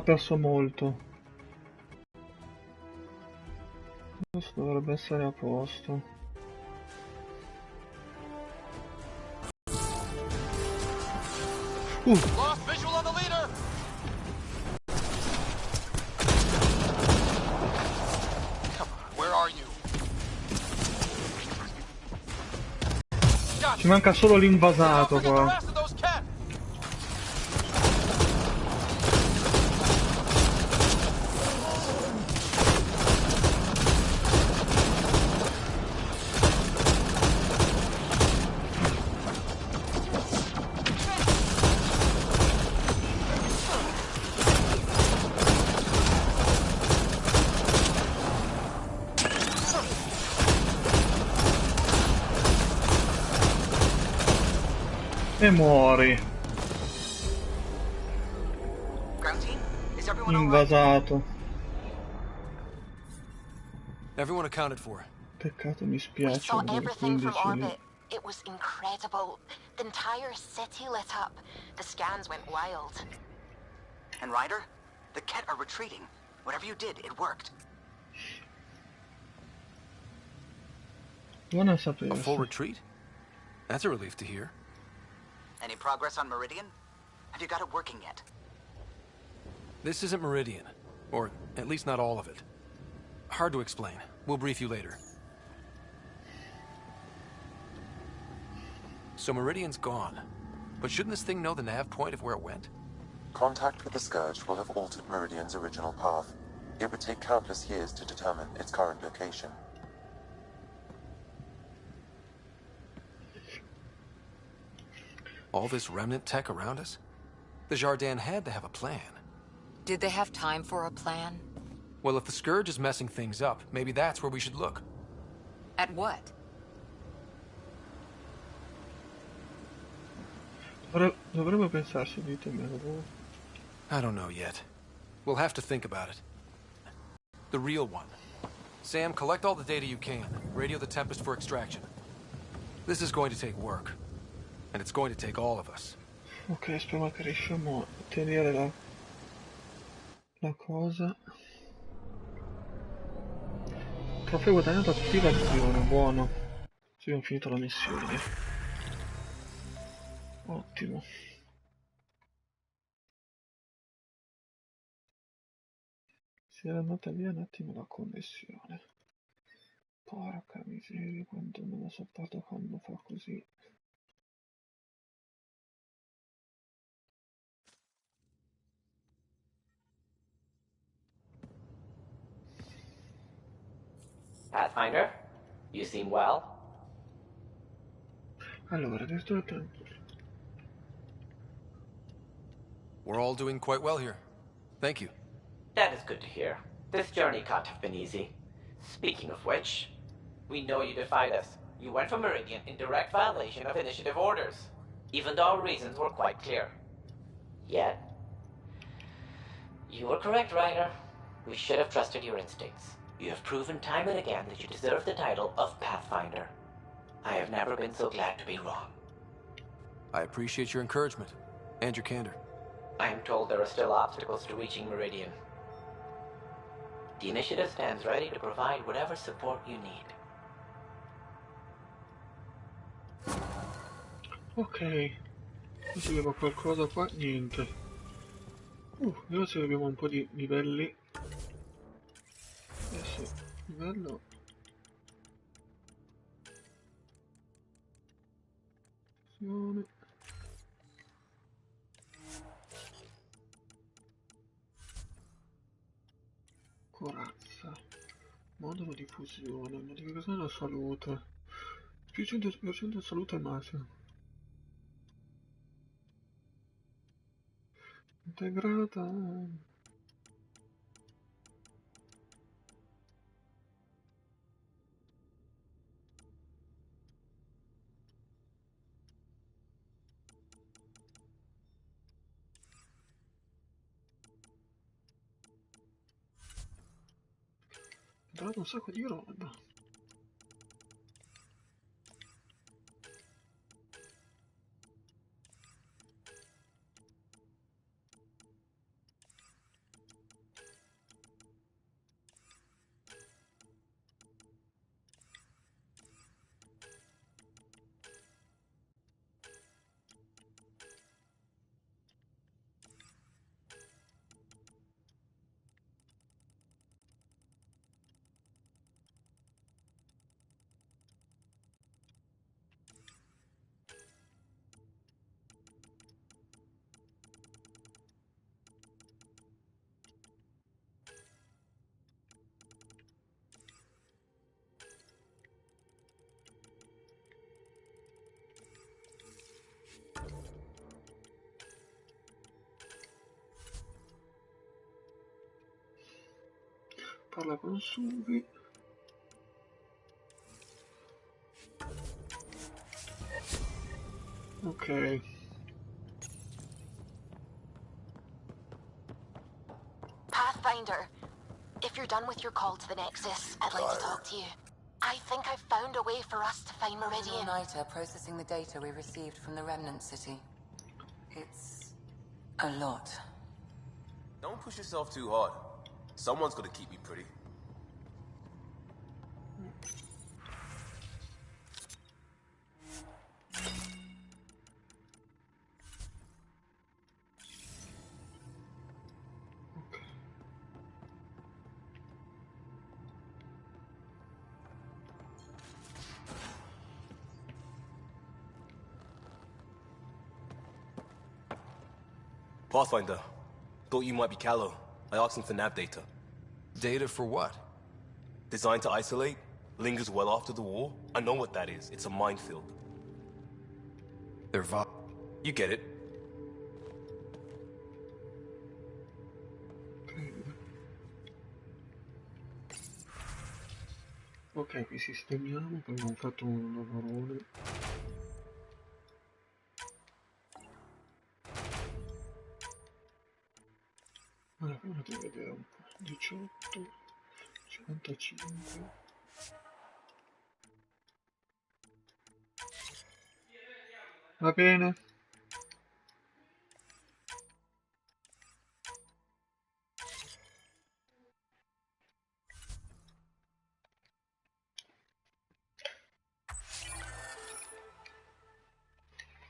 perso molto. Questo dovrebbe essere a posto. Lost visual on the leader. Come on, where are you? Ci manca solo l'invasato qua. E muori. Invasato. Everyone accounted for. Peccato, mi spiace. We saw everything from orbit. It was incredible. The entire city lit up. The scans went wild. And Ryder, the Ket are retreating. Whatever you did, it worked. Buona sapersi. A full retreat? That's a relief to hear. Any progress on Meridian? Have you got it working yet? This isn't Meridian. Or at least not all of it. Hard to explain. We'll brief you later. So Meridian's gone. But shouldn't this thing know the nav point of where it went? Contact with the Scourge will have altered Meridian's original path. It would take countless years to determine its current location. All this remnant tech around us? The Jardin had to have a plan. Did they have time for a plan? Well, if the Scourge is messing things up, maybe that's where we should look. At what? Dovremmo pensarci, ditemi. I don't know yet. We'll have to think about it. The real one. Sam, collect all the data you can. Radio the Tempest for extraction. This is going to take work. And it's going to take all of us. Ok, spero che riusciamo a ottenere la cosa. Trofeo guadagnato, attivazione, buono. Sì, abbiamo finito la missione. Ottimo. Si era andata via un attimo la connessione. Porca miseria, quanto non lo sopporto quando fa così. Pathfinder, you seem well. Allora, adesso il tempo. We're all doing quite well here. Thank you. That is good to hear. This journey can't have been easy. Speaking of which, we know you defied us. You went for Meridian in direct violation of initiative orders, even though our reasons were quite clear. Yet, you were correct, Ryder. We should have trusted your instincts. You have proven time and again that you deserve the title of Pathfinder. I have never been so glad to be wrong. I appreciate your encouragement, and your candor. I am told there are still obstacles to reaching Meridian. The initiative stands ready to provide whatever support you need. Ok, adesso abbiamo qualcosa qua, niente. Adesso abbiamo un po' di livelli. Adesso, livello... Corazza. Modulo di fusione, modificazione della salute. Più 100% salute massima. Integrata. Ho trovato un sacco di roba. parla con Suvi. Ok. Pathfinder, if you're done with your call to the Nexus, I'd like to talk to you. I think I've found a way for us to find Meridian. All-nighter processing the data we received from the Remnant City. It's a lot. Don't push yourself too hard. Someone's got to keep you pretty. Pathfinder, thought you might be Callow. I asked him for nav data. Data for what? Designed to isolate, lingers well after the war. I know what that is. It's a minefield. They're You get it. Ok, qui sistemiamo, poi abbiamo fatto un lavorone. Allora, fate vedere un po'. 18, 55. Va bene.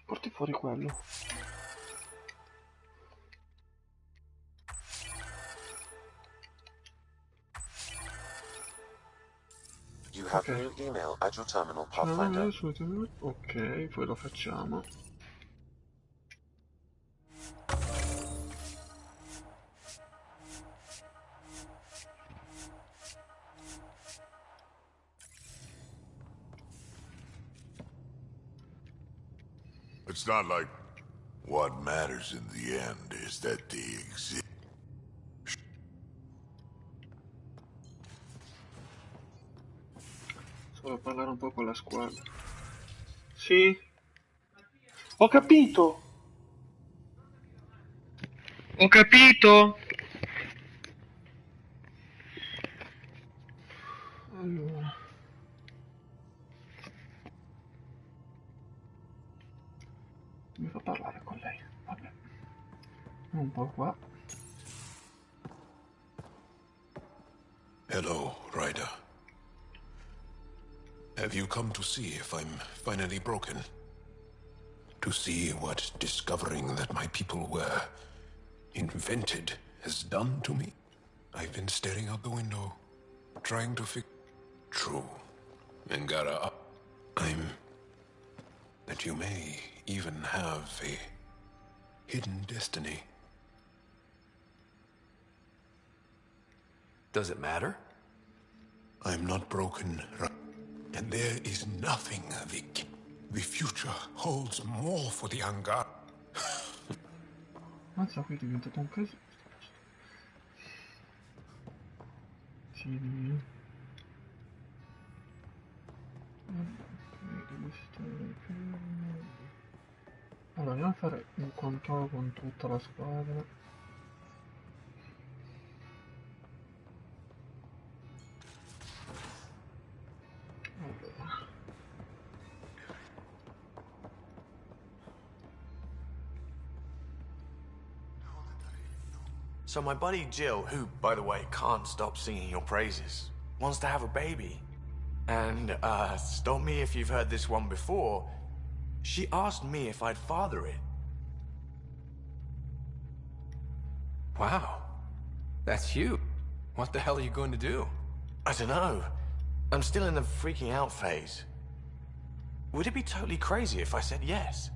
Porti fuori quello. You have a new email at your terminal, Pathfinder. Ok, poi lo facciamo. It's not like what matters in the end is that they exist. Solo parlare un po' con la squadra. Sì? Ho capito! Ho capito! Allora. Mi fa parlare con lei. Vabbè. Un po' qua. Hello, Ryder. Have you come to see if I'm finally broken? To see what discovering that my people were invented has done to me? I've been staring out the window, trying to fix... True. Ngara, I'm... that you may even have a hidden destiny. Does it matter? I'm not broken, and there is nothing the future holds more for the Angar. Mazza, qui è diventato un casino. Sì. Devo stare fermo. Allora, andiamo a fare un controllo con tutta la squadra. So my buddy Jill, who, by the way, can't stop singing your praises, wants to have a baby. And, stop me if you've heard this one before, she asked me if I'd father it. Wow. That's you. What the hell are you going to do? I don't know. I'm still in the freaking out phase. Would it be totally crazy if I said yes?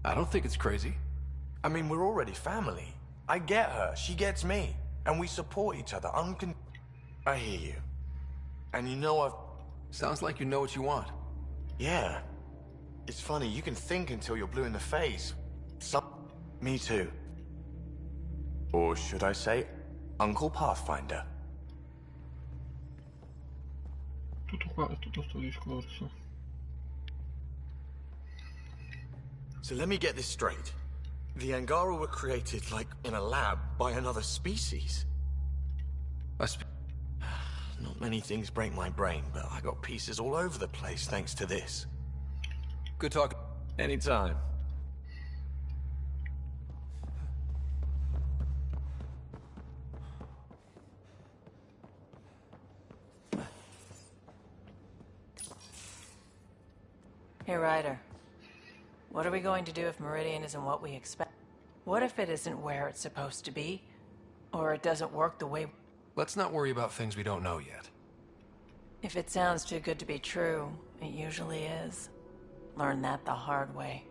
I don't think it's crazy. I mean, we're already family. I get her, she gets me, and we support each other I hear you. And you know I've... Sounds like you know what you want. Yeah. It's funny, you can think until you're blue in the face. Me too. Or should I say, Uncle Pathfinder? Tutto qua è tutto sto discorso. So let me get this straight. The Angara were created, like, in a lab by another species. Not many things break my brain, but I got pieces all over the place thanks to this. Good talk. Anytime. Hey, Ryder. What are we going to do if Meridian isn't what we expect? What if it isn't where it's supposed to be? Or it doesn't work the way... Let's not worry about things we don't know yet. If it sounds too good to be true, it usually is. Learned that the hard way.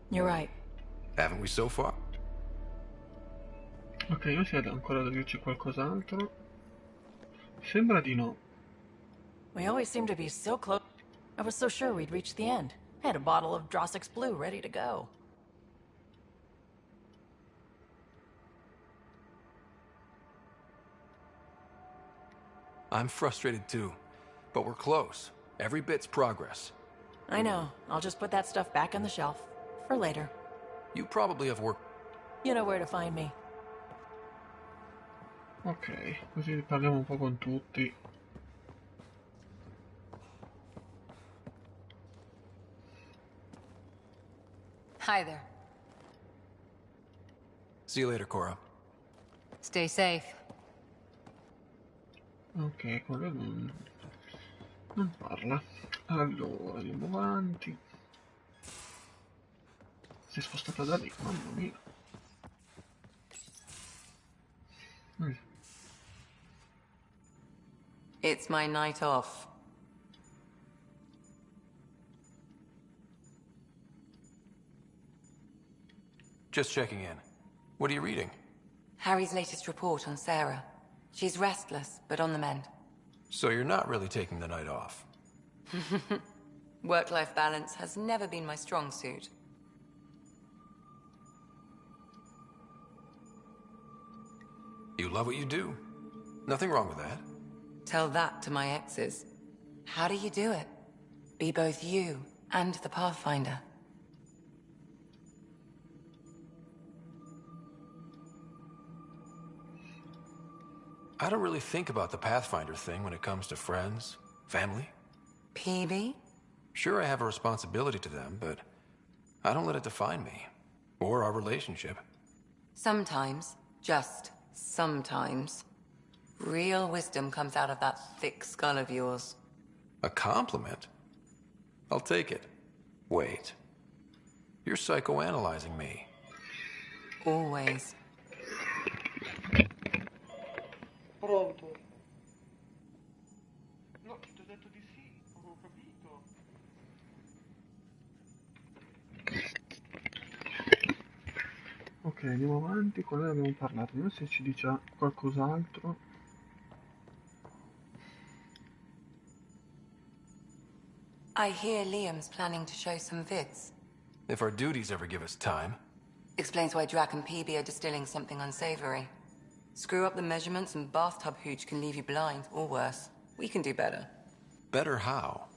You're right. Haven't we so far? Ok, io c'è ancora da dirci qualcos'altro. Sembra di no. We always seem to be so close. I was so sure we'd reach the end. I had a bottle of Drossix Blue ready to go. I'm frustrated too, but we're close. Every bit's progress. I know. I'll just put that stuff back on the shelf. For later. You probably have work. You know where to find me. Ok, così parliamo un po' con tutti. Hi there. See you later, Cora. Stay safe. Ok, quello non parla. Allora, andiamo avanti. Si è spostata da lì, mamma mia. It's my night off. Just checking in. What are you reading? Harry's latest report on Sarah. She's restless, but on the mend. So you're not really taking the night off. Work-life balance has never been my strong suit. You love what you do. Nothing wrong with that. Tell that to my exes. How do you do it? Be both you and the Pathfinder. I don't really think about the Pathfinder thing when it comes to friends, family. PB? Sure, I have a responsibility to them, but I don't let it define me. Or our relationship. Sometimes, just sometimes, real wisdom comes out of that thick skull of yours. A compliment? I'll take it. Wait. You're psychoanalyzing me. Always. Pronto? No, ti ho detto di sì, ho capito. Ok, andiamo avanti, con lei abbiamo parlato, vediamo se ci dice qualcos'altro. I hear Liam's planning to show some vids. If our duties ever give us time. Explains why Drac and PB are distilling something unsavory. Screw up the measurements and bathtub hooch can leave you blind, or worse. We can do better. Better how?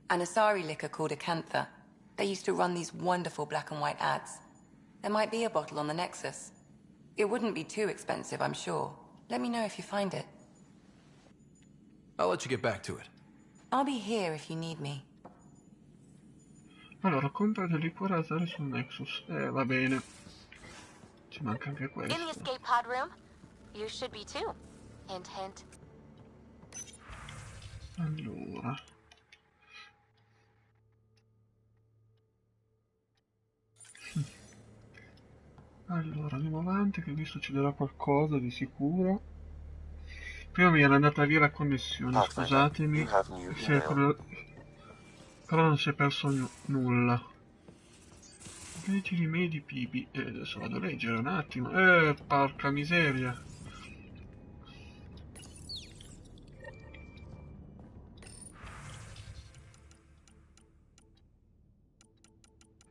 An Asari liquor called Acantha. They used to run these wonderful black and white ads. There might be a bottle on the Nexus. It wouldn't be too expensive, I'm sure. Let me know if you find it. I'll let you get back to it. I'll be here if you need me. Allora, compra del liquore Asari sul Nexus. Va bene. Ci manca anche questo. In the escape pod room, you should be too. Hint, hint. Allora. Allora, andiamo avanti, che qui succederà qualcosa di sicuro. Prima mi era andata via la connessione, scusatemi. Però non si è perso nulla. Leggi di me di PB. Adesso vado a leggere un attimo. Porca miseria.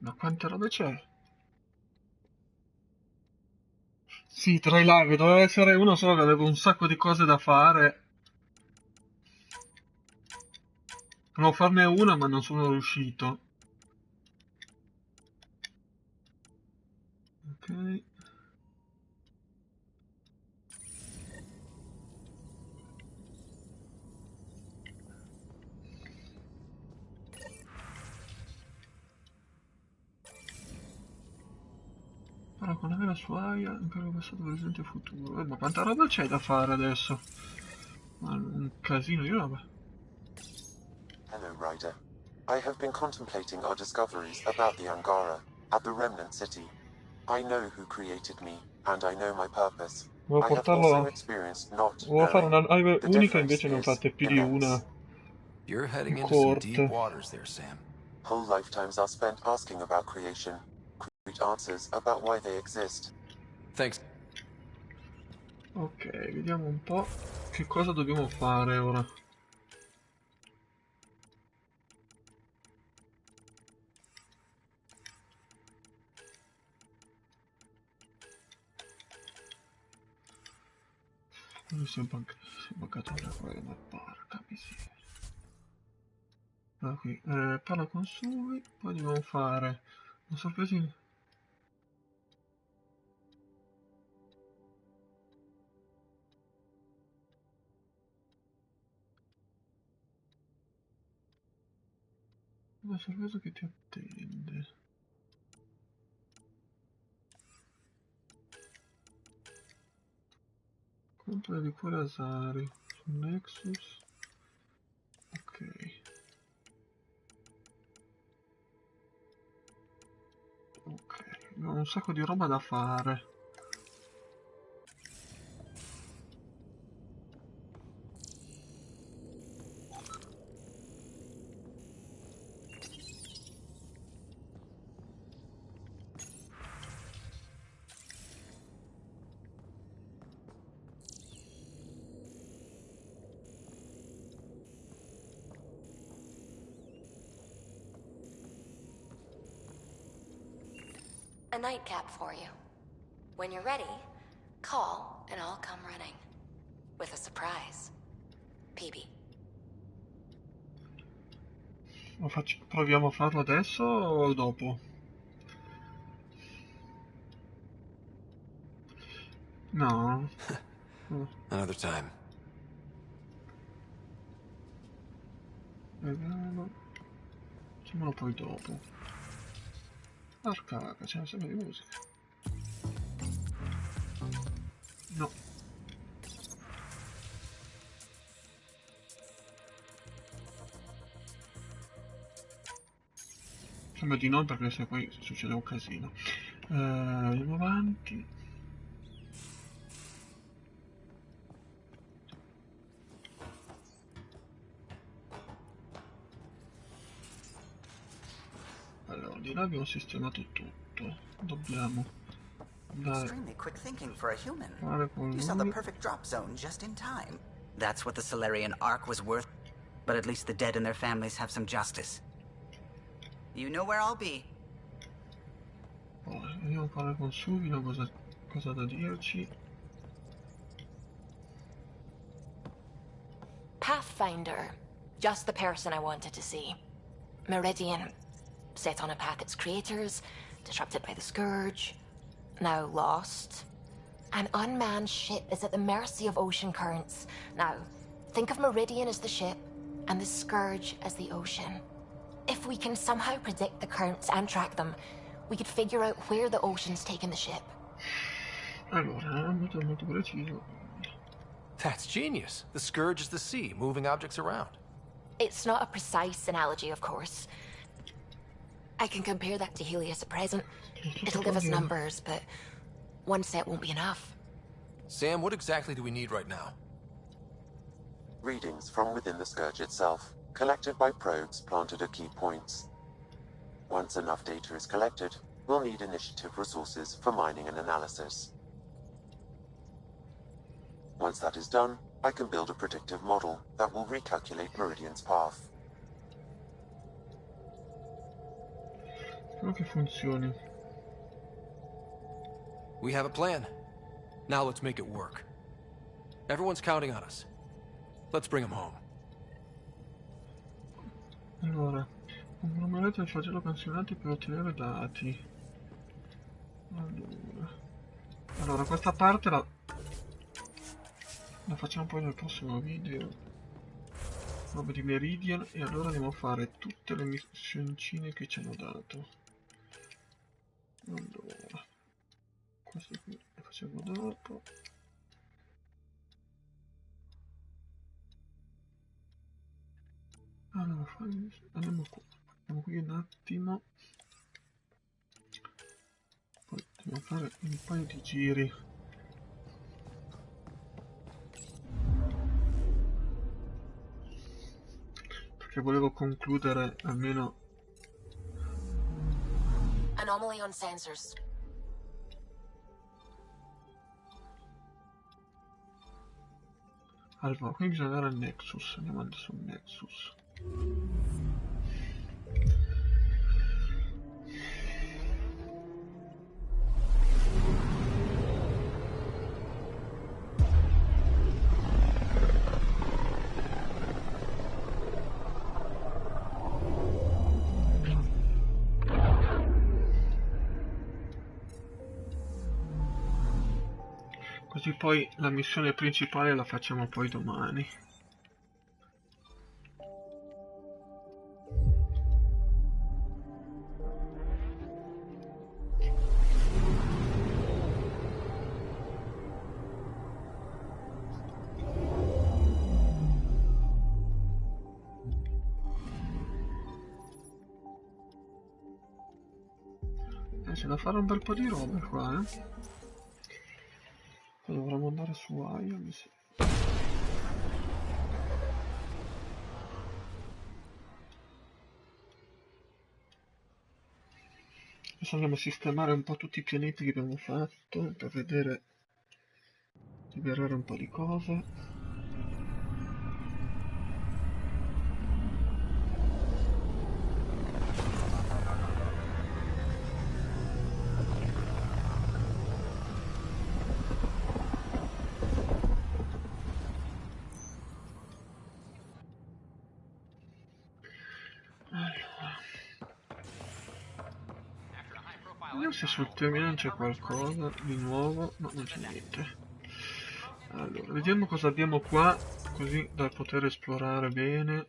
Ma quante robe c'è? Sì, tra i laghi, doveva essere uno solo che avevo un sacco di cose da fare. Volevo farne una ma non sono riuscito. Ok. Però con la vera sua aia, impero passato, presente e futuro. Ma quanta roba c'è da fare adesso? Ma un casino di roba. Hello, Ryder. I have been contemplating our discoveries about the Angara at the Remnant City. I know who created me, and I know my purpose. Volevo I have also portarlo. experienced not Volevo fare knowing. una live The unica, difference invece ne ho is fatte più di una. immense. You're heading into some Corte. deep waters there, Sam. Whole lifetimes are spent asking about creation, concrete answers about why they exist. Thanks. Ok, vediamo un po' che cosa dobbiamo fare ora. Si è buggato già quello, ma porca miseria. Allora qui, parla con Sui, poi dobbiamo fare una sorpresina. Una sorpresa che ti attende. Compra di cuore Asari su Nexus. Ok. Ok, abbiamo un sacco di roba da fare. A nightcap for you. When you're ready, call and I'll come running. With a surprise. PB. Proviamo a farlo adesso o dopo? No. Another time. Vediamo. Facciamolo poi dopo. Porca, c'è una serie di musica. No. Sembra di no perché se poi succede un casino. Andiamo avanti. Allora, di là abbiamo sistemato tutto. Dobbiamo andare Extremely quick thinking for a human. a fare con You saw the lui. perfect drop zone just in time. That's what the Solarian Ark was worth. But at least the dead and their families have some justice. You know where I'll be. Oh, andiamo a parlare con Suvino, cosa da dirci. Pathfinder. Just the person I wanted to see. Meridian. Set on a path its creators, disrupted by the Scourge. Now lost. An unmanned ship is at the mercy of ocean currents. Now, think of Meridian as the ship, and the Scourge as the ocean. If we can somehow predict the currents and track them, we could figure out where the ocean's taken the ship. Allora, molto preciso. That's genius. The Scourge is the sea, moving objects around. It's not a precise analogy, of course. I can compare that to Helios at present. It'll give us numbers, but one set won't be enough. Sam, what exactly do we need right now? Readings from within the Scourge itself, collected by probes planted at key points. Once enough data is collected, we'll need initiative resources for mining and analysis. Once that is done, I can build a predictive model that will recalculate Meridian's path. Spero che funzioni. We have a plan. Now let's make it work. Everyone's counting on us. Let's bring them home. Allora, compromettere il flagello canzionati per ottenere dati. Allora questa parte la facciamo poi nel prossimo video. Roba di Meridian, e allora andiamo a fare tutte le missioncine che ci hanno dato. Allora, questo qui lo facciamo dopo. Allora, andiamo qui un attimo. Poi dobbiamo fare un paio di giri. Perché volevo concludere almeno... Anomaly on sensors. Allora, qui bisogna andare al Nexus. Andiamo adesso al Nexus. Così poi la missione principale la facciamo poi domani. C'è da fare un bel po' di robe qua, Poi dovremmo andare su Io, mi sa. Adesso andiamo a sistemare un po' tutti i pianeti che abbiamo fatto per vedere, liberare un po' di cose. Vediamo se sul terminale c'è qualcosa di nuovo. No, non c'è niente. Allora, vediamo cosa abbiamo qua, così da poter esplorare bene.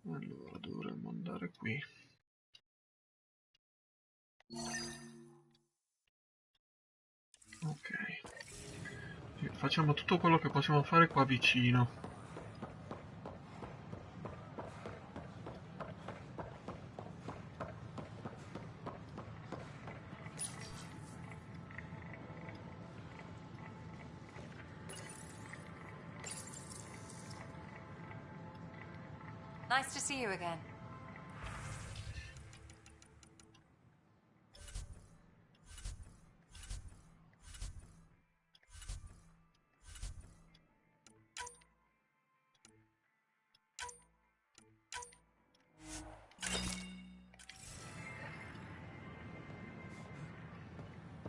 Allora, dovremmo andare qui. Ok. Facciamo tutto quello che possiamo fare qua vicino. Nice to see you again.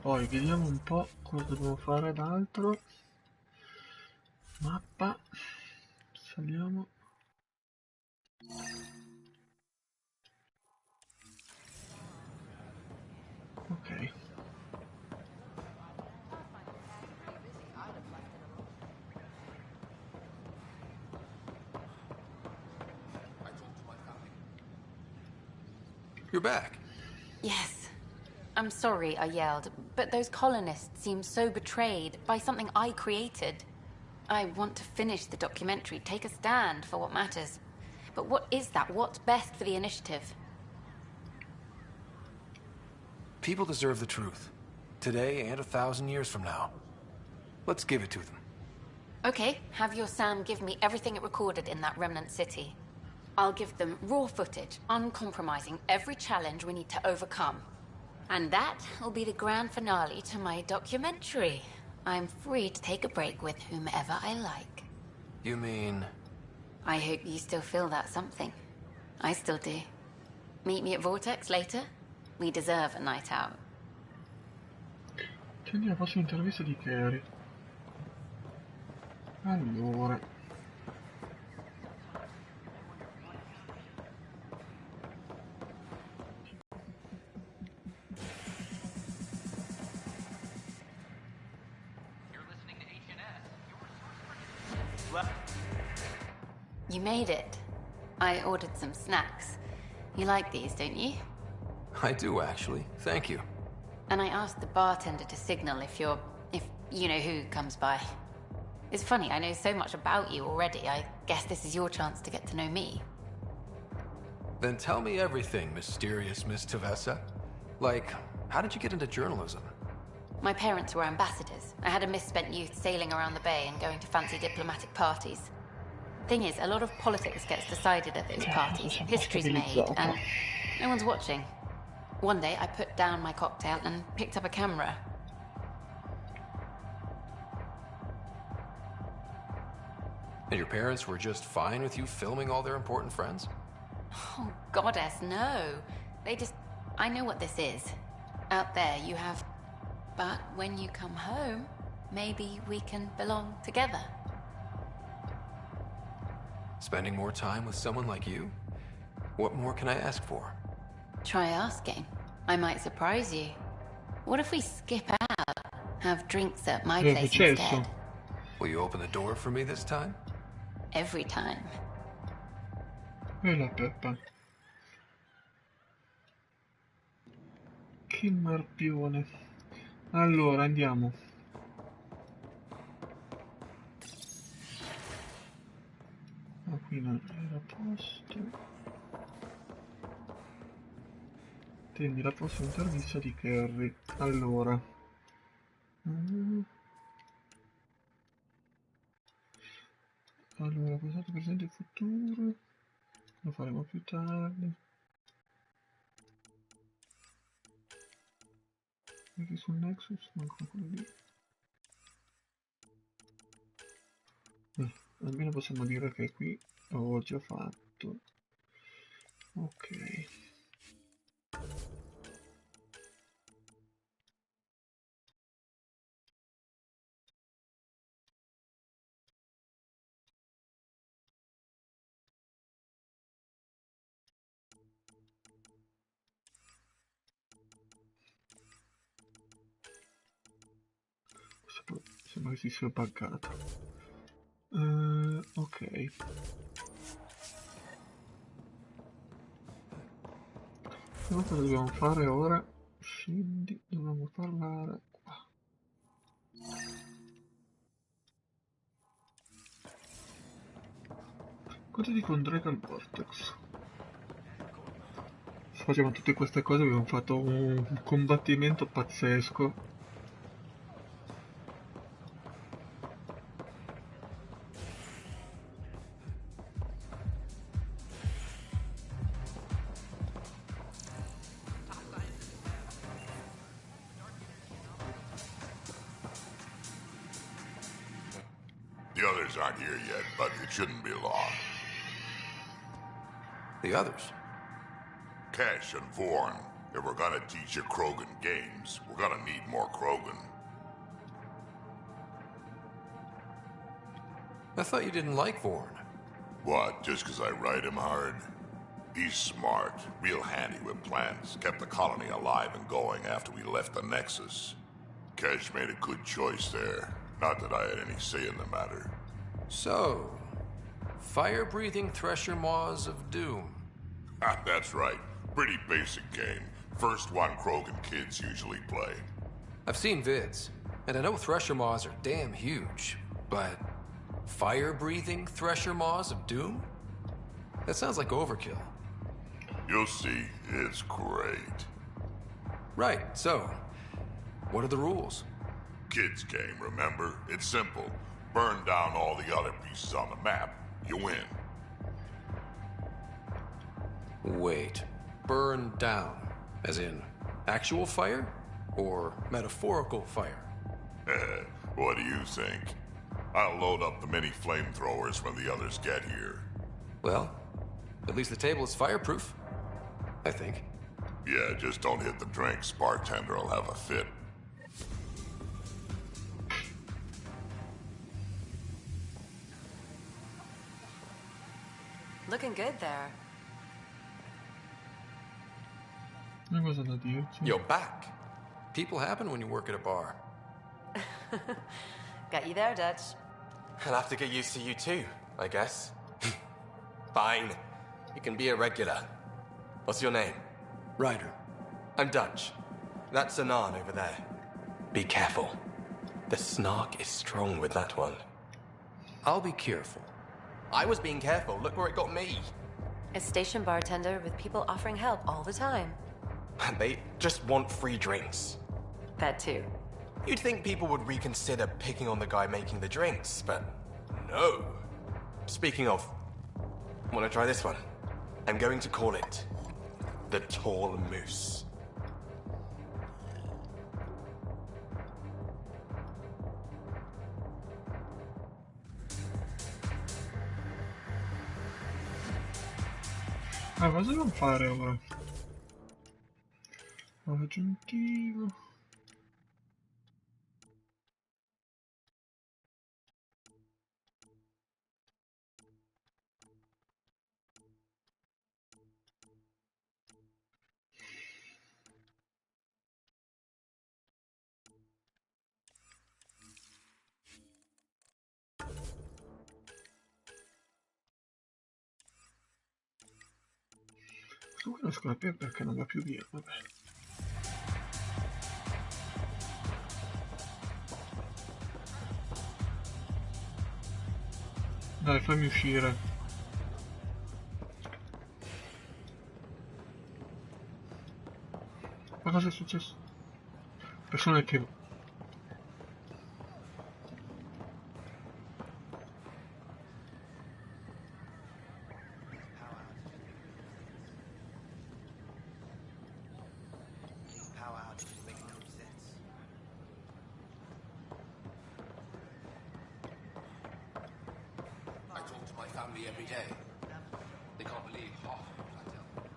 Poi vediamo un po' cosa dobbiamo fare d'altro. Mappa. Saliamo. Ok. You're back. Yes. I'm sorry I yelled, but those colonists seem so betrayed by something I created. I want to finish the documentary, take a stand for what matters. But what is that? What's best for the initiative? People deserve the truth. Today and 1,000 years from now. Let's give it to them. Okay, have your Sam give me everything it recorded in that remnant city. I'll give them raw footage, uncompromising every challenge we need to overcome. And that will be the grand finale to my documentary. I'm free to take a break with whomever I like. You mean... I hope you still feel that something. I still do. Meet me at Vortex later? We deserve a night out. Quindi la prossima intervista di Carrie. Allora. You made it. I ordered some snacks. You like these, don't you? I do, actually. Thank you. And I asked the bartender to signal if you know who comes by. It's funny, I know so much about you already. I guess this is your chance to get to know me. Then tell me everything, mysterious Miss Tavessa. Like, how did you get into journalism? My parents were ambassadors. I had a misspent youth sailing around the bay and going to fancy diplomatic parties. Thing is, a lot of politics gets decided at those parties. History's made, and no one's watching. One day, I put down my cocktail and picked up a camera. And your parents were just fine with you filming all their important friends? Oh, goddess, no. They just... I know what this is. Out there, you have... But when you come home, maybe we can belong together. Spending more time with someone like you? What more can I ask for? Try asking. I might surprise you. What if we skip out? Have drinks at my place instead? Will you open the door for me this time? Every time. Bella Peppa. Che marpione. Allora, andiamo. Ah, qui non era posto. Tendi la prossima intervista di Carrie. Allora. Allora, passato, presente e futuro. Lo faremo più tardi. Qui sul Nexus manca quello lì. Almeno possiamo dire che qui ho già fatto. Ok. Sembra che si sia buggata. Ok. Cosa dobbiamo fare ora? Scendi, dobbiamo parlare qua. Cosa dico Andromeda al Vortex? Se facciamo tutte queste cose abbiamo fatto un combattimento pazzesco. The others aren't here yet, but it shouldn't be long. The others? Cash and Vorn. If we're gonna teach you Krogan games, we're gonna need more Krogan. I thought you didn't like Vorn. What, just 'cause I ride him hard? He's smart, real handy with plans, kept the colony alive and going after we left the Nexus. Cash made a good choice there. Not that I had any say in the matter. So, fire-breathing Thresher Maws of Doom. That's right. Pretty basic game. First one Krogan kids usually play. I've seen vids, and I know Thresher Maws are damn huge, but fire-breathing Thresher Maws of Doom? That sounds like overkill. You'll see. It's great. Right, so, what are the rules? Kids game, remember? It's simple. Burn down all the other pieces on the map. You win. Wait. Burn down. As in, actual fire? Or metaphorical fire? What do you think? I'll load up the mini flamethrowers when the others get here. Well, at least the table is fireproof. I think. Yeah, just don't hit the drinks. Bartender will have a fit. Looking good there. Una cosa da dirci. You're back. People happen when you work at a bar. Got you there, Dutch. I'll have to get used to you too, I guess. Fine. You can be a regular. What's your name? Ryder. I'm Dutch. That's Anan over there. Be careful. The snark is strong with that one. I'll be careful. I was being careful. Look where it got me. A station bartender with people offering help all the time. They just want free drinks. That too. You'd think people would reconsider picking on the guy making the drinks, but no. Speaking of, want to try this one? I'm going to call it the Tall Moose. Ah, cosa dobbiamo fare ora? Aggiuntivo. Non riesco a capire perché non va più via, vabbè. Dai, fammi uscire. Ma cosa è successo? Persone che...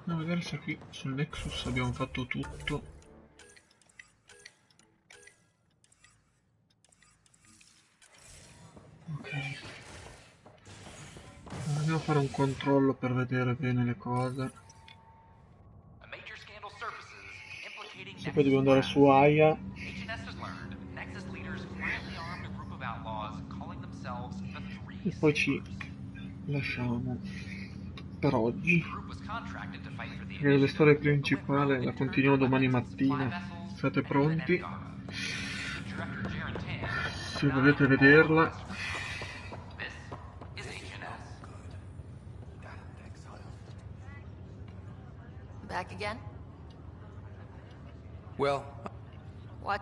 Andiamo a vedere se qui sul Nexus abbiamo fatto tutto. Ok. Andiamo a fare un controllo per vedere bene le cose. Se poi devo andare su Aya. E poi ci lasciamo per oggi. Perché la storia principale la continuiamo domani mattina. Siete pronti? Se volete vederla. Back again? Well... What?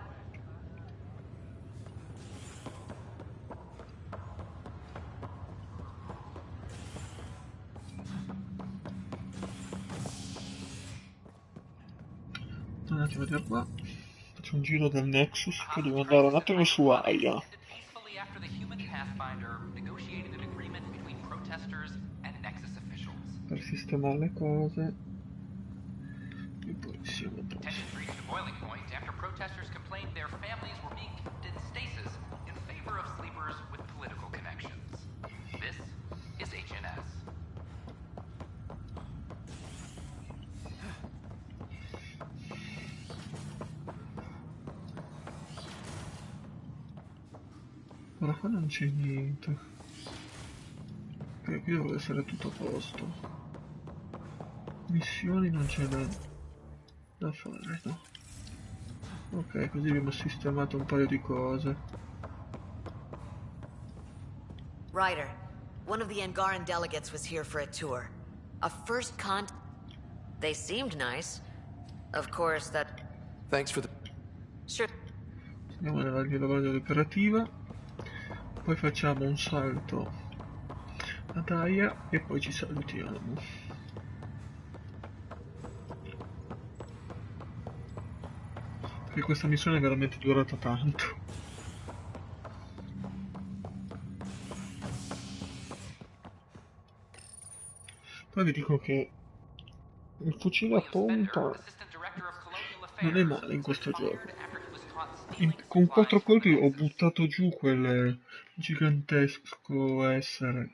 Un attimo a vedere qua. Faccio un giro del Nexus, poi devo andare un attimo su Aya. Per sistemare le cose. E poi siamo pronti. Ora qua non c'è niente. Ok, qui dovrebbe essere tutto a posto. Missioni non c'è da fare, no? Ok, così abbiamo sistemato un paio di cose. Ryder, one of the Angaran delegates was here for a tour. A first They seemed nice. Of course, that... Thanks for the... Sure. Andiamo nella lavaggio operativa. Poi facciamo un salto ad Aya e poi ci salutiamo. Perché questa missione è veramente durata tanto. Poi vi dico che Il fucile a pompa non è male in questo gioco. Con 4 colpi ho buttato giù quel gigantesco essere.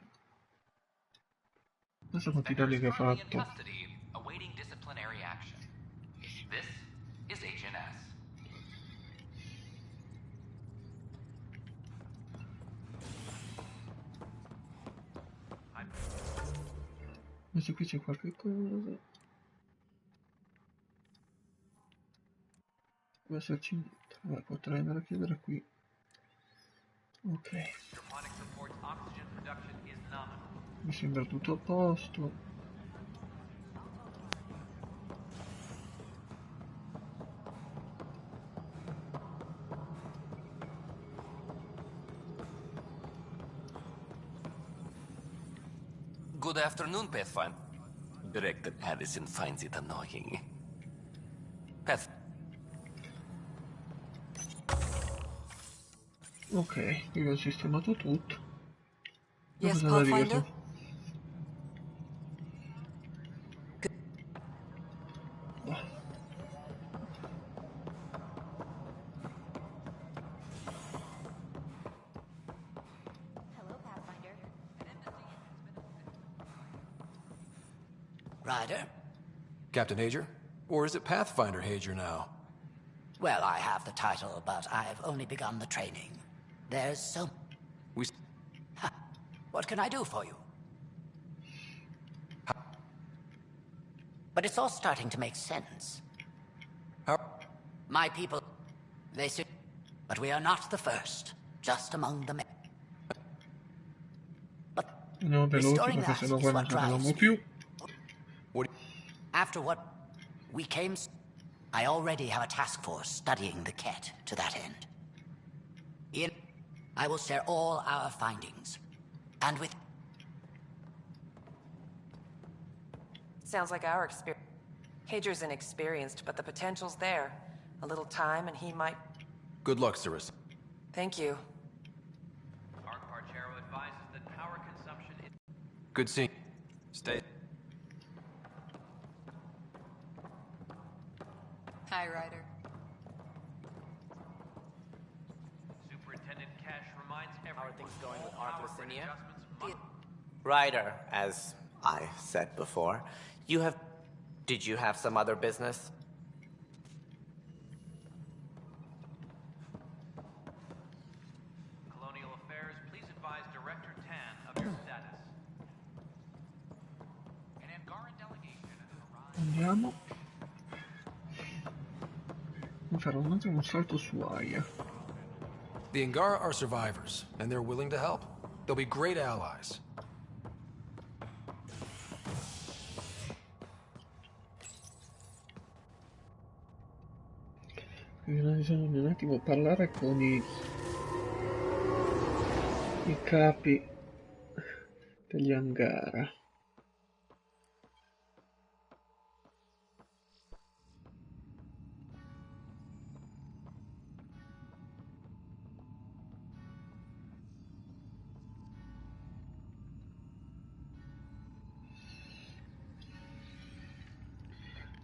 Pensa quanti danni che ha fatto. Adesso qui c'è qualche cosa. Deve esserci niente. Vabbè, potrei andare a chiedere qui. Ok. Mi sembra tutto a posto. Good afternoon, Pathfinder. Director Addison finds it annoying. Ok, qui ho sistemato tutto. Yes, Cosa da dire Pathfinder? su? Ryder? Captain Hager? Or is it Pathfinder Hager now? Well, I have the title, but I've only begun the training. There's so... We... What can I do for you? But it's all starting to make sense. How... My people, they say... But we are not the first, just among the men. But Andiamo veloci restoring perché that sennò is qua non what ci andiamo drives più. What... After what we came, I already have a task force studying the Ket to that end. I will share all our findings. And with... Sounds like our experience. Hager's inexperienced, but the potential's there. A little time and he might... Good luck, Cirrus. Thank you. Good seeing you. Stay... Hi, Ryder. Superintendent Cash reminds everyone. How are things going with Arthur? Ryder, as I said before, did you have some other business? Colonial Affairs, please advise Director Tan of your status. An Angaran delegation has arrived. Andiamo. Farò un attimo un salto su Aya. The Angara are survivors, and they're willing to help. They'll be great allies. Bisogna un attimo parlare con i capi degli Angara.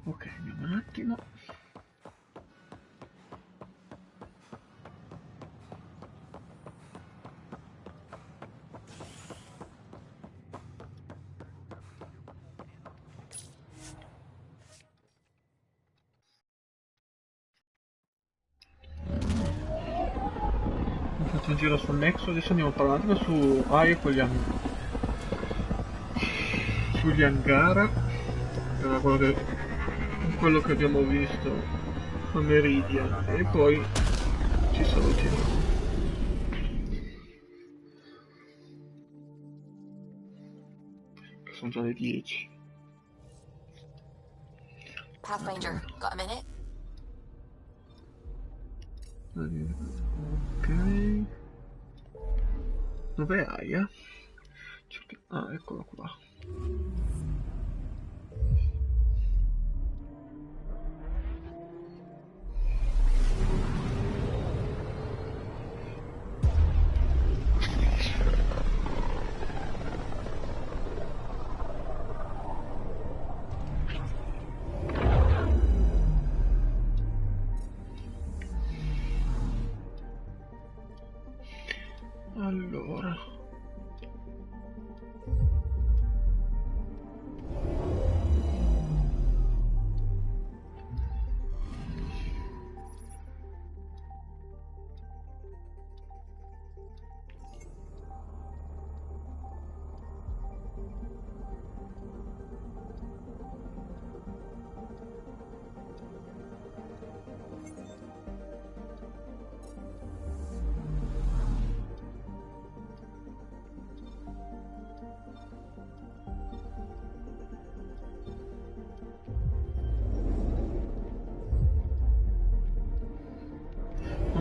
Ok, andiamo un attimo. Ho fatto un giro sul Nexo, adesso andiamo a parlare un attimo su Aya con sugli Angara. Era quello che abbiamo visto a Meridian e poi ci salutiamo. Sono già le 10. Pathfinder, got a minute? Ok. Dov'è Aya? Ah, eccolo qua.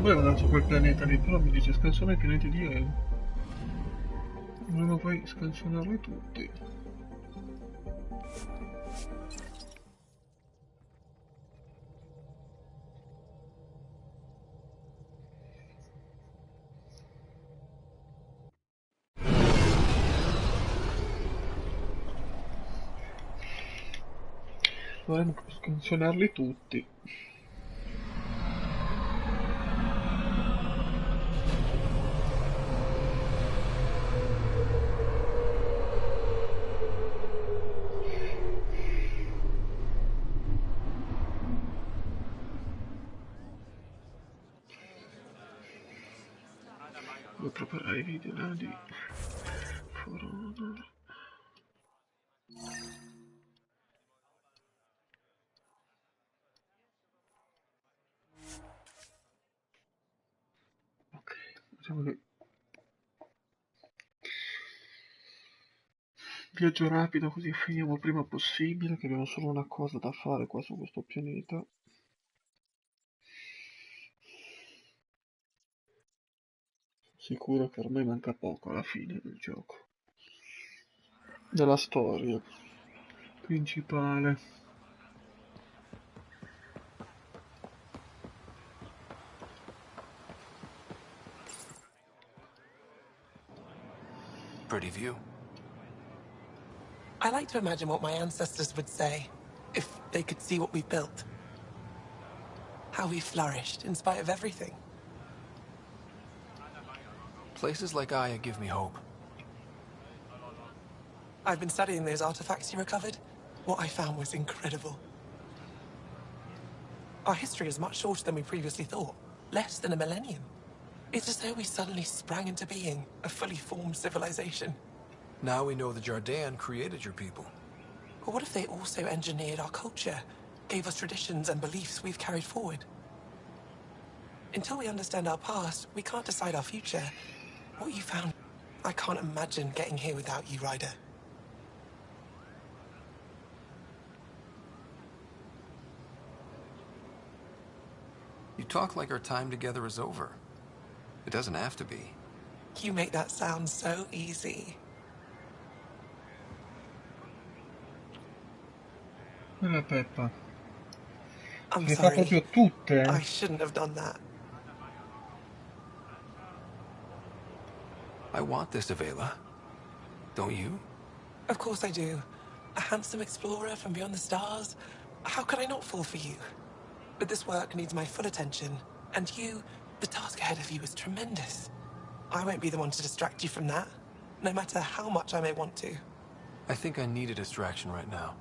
Non volevo andare su quel pianeta lì, però mi dice scansona i pianeti di Elo. Volevo poi scansonarli tutti. Dovremmo scansonarli tutti. Devo preparare i video là di For Honor. Ok, diciamo che viaggio rapido così finiamo il prima possibile, che abbiamo solo una cosa da fare qua su questo pianeta. Sicuro che ormai manca poco alla fine del gioco. Della storia principale. Pretty view. I like to imagine what my ancestors would say if they could see what we built. How we flourished in spite of everything. Places like Aya give me hope. I've been studying those artifacts you recovered. What I found was incredible. Our history is much shorter than we previously thought. Less than a millennium. It's as though we suddenly sprang into being, a fully formed civilization. Now we know the Jardin created your people. But what if they also engineered our culture, gave us traditions and beliefs we've carried forward? Until we understand our past, we can't decide our future. What you found, I can't imagine getting here without you, Ryder. You talk like our time together is over. It doesn't have to be. You make that sound so easy. Quella Peppa. I'm Le fa sorry. proprio tutte. I shouldn't have done that. I want this, Avela. Don't you? Of course I do. A handsome explorer from beyond the stars. How could I not fall for you? But this work needs my full attention. And you, the task ahead of you is tremendous. I won't be the one to distract you from that, no matter how much I may want to. I think I need a distraction right now.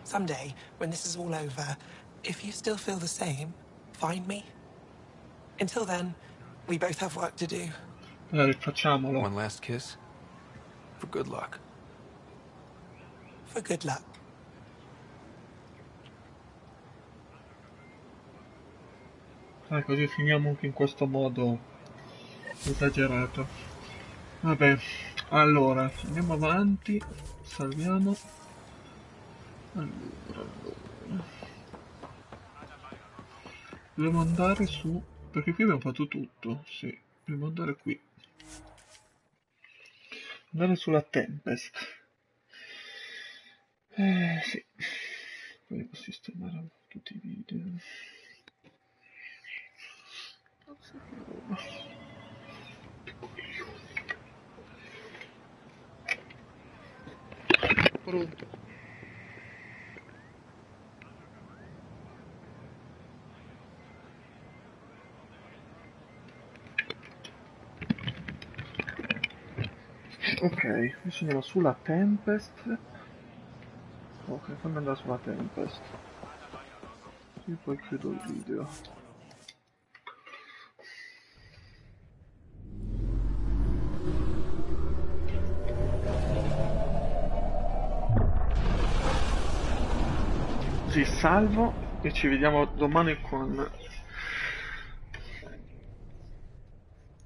Someday, when this is all over, if you still feel the same, find me. Until then, we both have work to do. Facciamolo. One last kiss? For good luck. For good luck. Così finiamo anche in questo modo esagerato. Vabbè, allora, andiamo avanti, salviamo. Allora. Dobbiamo andare su, perché qui abbiamo fatto tutto, sì, dobbiamo andare qui. Andare sulla Tempest. Sì. Poi devo sistemare tutti i video. Pronto. Ok, adesso andiamo sulla Tempest. Ok, fammi andare sulla Tempest. E poi chiudo il video. Così salvo e ci vediamo domani con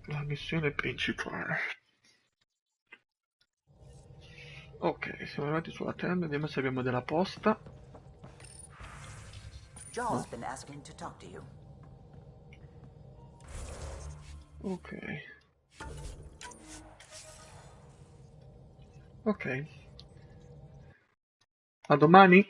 la missione principale. Ok, siamo arrivati sulla Tempest, vediamo se abbiamo della posta. Joel's been asking to talk to you. Ok. Ok. A domani.